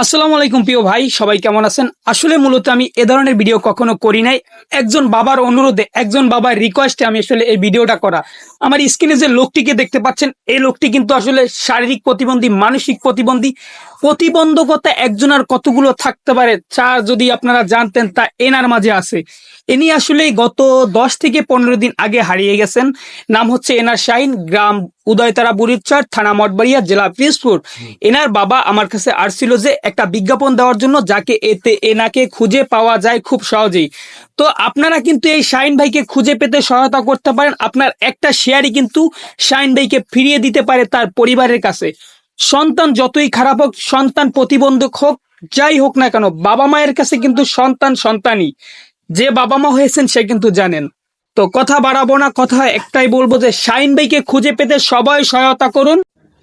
আসসালামু আলাইকুম প্রিয় ভাই, সবাই কেমন আছেন? আসলে মূলত আমি এ ধরনের ভিডিও কখনো করি নাই। একজন বাবার অনুরোধে, একজন বাবার রিকোয়েস্টে আমি আসলে এই ভিডিওটা করা। আমার স্ক্রিনে যে লোকটিকে দেখতে পাচ্ছেন, এই লোকটি কিন্তু আসলে শারীরিক প্রতিবন্ধী, মানসিক প্রতিবন্ধী। প্রতিবন্ধকতা একজন আর কতগুলো থাকতে পারে তা যদি আপনারা জানতেন, তা এনার মাঝে আছে। ইনি আসলে গত 10 থেকে 15 দিন আগে হারিয়ে গেছেন। নাম হচ্ছে এনার শাহিন, গ্রাম উদয়তারা বুড়িরচর, থানা মঠবাড়িয়া, জেলা পিরোজপুর। এনার বাবা আমার কাছে আসছিল যে একটা বিজ্ঞাপন দেওয়ার জন্য, যাকে এতে এনাকে খুঁজে পাওয়া যায় খুব সহজেই। তো আপনারা কিন্তু এই শাহিন ভাইকে খুঁজে পেতে সহায়তা করতে পারেন। আপনার একটা শেয়ারই কিন্তু শাহিন ভাইকে ফিরিয়ে দিতে পারে তার পরিবারের কাছে। সন্তান যতই খারাপ হোক, সন্তান প্রতিবন্ধক হোক, যাই হোক না কেন, বাবা মায়ের কাছে কিন্তু সন্তান সন্তানই। যে বাবা মা হয়েছেন সে কিন্তু জানেন। তো কথা বাড়াবো না, কথা একটাই বলবো যে শাহিন ভাইকে খুঁজে পেতে সবাই সহায়তা করুন।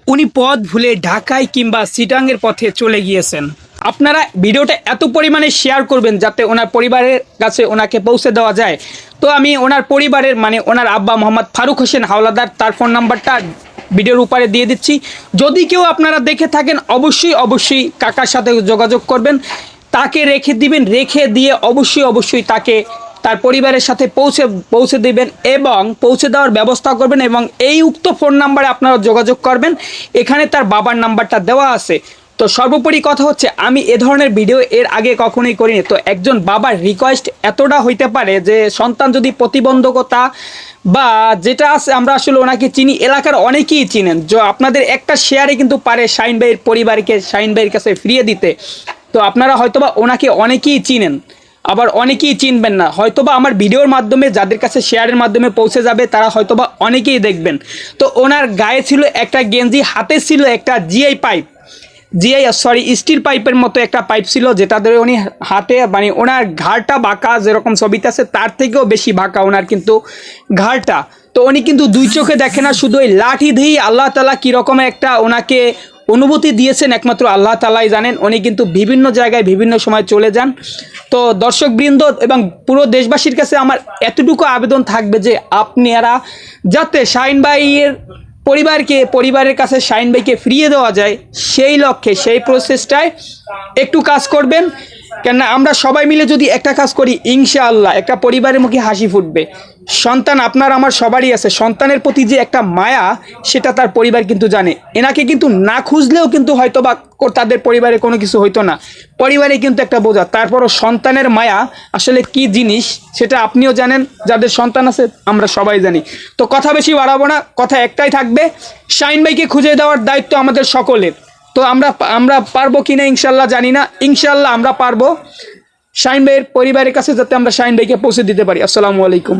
উনি পথ ভুলে ঢাকায় কিংবা চিটাঙের পথে চলে গিয়েছেন। আপনারা ভিডিওটা এত পরিমাণে শেয়ার করবেন যাতে ওনার পরিবারের কাছে ওনাকে পৌঁছে দেওয়া যায়। তো আমি ওনার পরিবারের মানে ওনার আব্বা মোহাম্মদ ফারুক হোসেন হাওলাদার, তার ফোন নাম্বারটা ভিডিওর উপরে দিয়ে দিচ্ছি। যদি কেউ আপনারা দেখে থাকেন, অবশ্যই অবশ্যই কাকার সাথে যোগাযোগ করবেন, তাকে রেখে দিবেন, রেখে দিয়ে অবশ্যই অবশ্যই তাকে তার পরিবারের সাথে পৌঁছে দিবেন এবং পৌঁছে দেওয়ার ব্যবস্থা করবেন। এবং এই উক্ত ফোন নাম্বারে আপনারা যোগাযোগ করবেন, এখানে তার বাবার নাম্বারটা দেওয়া আছে। তো সর্বোপরি কথা হচ্ছে, আমি এ ধরনের ভিডিও এর আগে কখনোই করিনি। তো একজন বাবার রিকোয়েস্ট এতটা হইতে পারে যে সন্তান যদি প্রতিবন্ধকতা বা যেটা আছে, আমরা আসলে ওনাকে চিনি, এলাকার অনেকেই চিনেন, যে আপনাদের একটা শেয়ারে কিন্তু পারে শাহিন ভাইয়ের পরিবারকে শাহিন ভাইয়ের কাছে ফিরিয়ে দিতে। তো আপনারা হয়তোবা ওনাকে অনেকেই চিনেন, আবার অনেকেই চিনবেন না। হয়তোবা আমার ভিডিওর মাধ্যমে যাদের কাছে শেয়ারের মাধ্যমে পৌঁছে যাবে তারা হয়তোবা অনেকেই দেখবেন। তো ওনার গায়ে ছিল একটা গেঞ্জি, হাতে ছিল একটা স্টিল পাইপের মতো একটা পাইপ ছিল, যেটা ধরে উনি হাতে মানে ওনার ঘাড়টা বাঁকা, যেরকম ছবিতে আছে তার থেকেও বেশি বাঁকা ওনার কিন্তু ঘাড়টা। তো উনি কিন্তু দুই চোখে দেখে না, শুধু ওই লাঠি দিয়েই আল্লাহ তাআলা কীরকম একটা ওনাকে অনুভূতি দিয়েছেন একমাত্র আল্লাহ তাআলাই জানেন। উনি কিন্তু বিভিন্ন জায়গায় বিভিন্ন সময় চলে যান। তো দর্শকবৃন্দ এবং পুরো দেশবাসীর কাছে আমার এতটুকু আবেদন থাকবে যে আপনারা যাতে শাহিন ভাইয়ের পরিবারের কাছে শাহিন ভাইকে ফিরিয়ে দেওয়া যায়, সেই লক্ষ্যে সেই প্রসেসটায় একটু কাজ করবেন। কেননা আমরা সবাই মিলে যদি একটা কাজ করি, ইনশাআল্লাহ একটা পরিবারের মুখে হাসি ফুটবে। সন্তান আপনার আমার সবারই আছে, সন্তানের প্রতি যে একটা মায়া, সেটা তার পরিবার কিন্তু জানে। এনাকে কিন্তু না খুঁজলেও কিন্তু হয়তো বা তাদের পরিবারে কোনো কিছু হইতো না। পরিবারে কিন্তু একটা বোঝা, তারপরও সন্তানের মায়া আসলে কি জিনিস সেটা আপনিও জানেন, যাদের সন্তান আছে আমরা সবাই জানি। তো কথা বেশি বাড়াবো না, কথা একটাই থাকবে, শাহিন ভাইকে খুঁজে দেওয়ার দায়িত্ব আমাদের সকলের। তো আমরা পারবো কিনা ইনশাল্লাহ জানি না, ইনশাল্লাহ আমরা পারবো শাহিন ভাইয়ের পরিবারের কাছে যাতে আমরা শাহিন ভাইকে পৌঁছে দিতে পারি। আসসালামু আলাইকুম।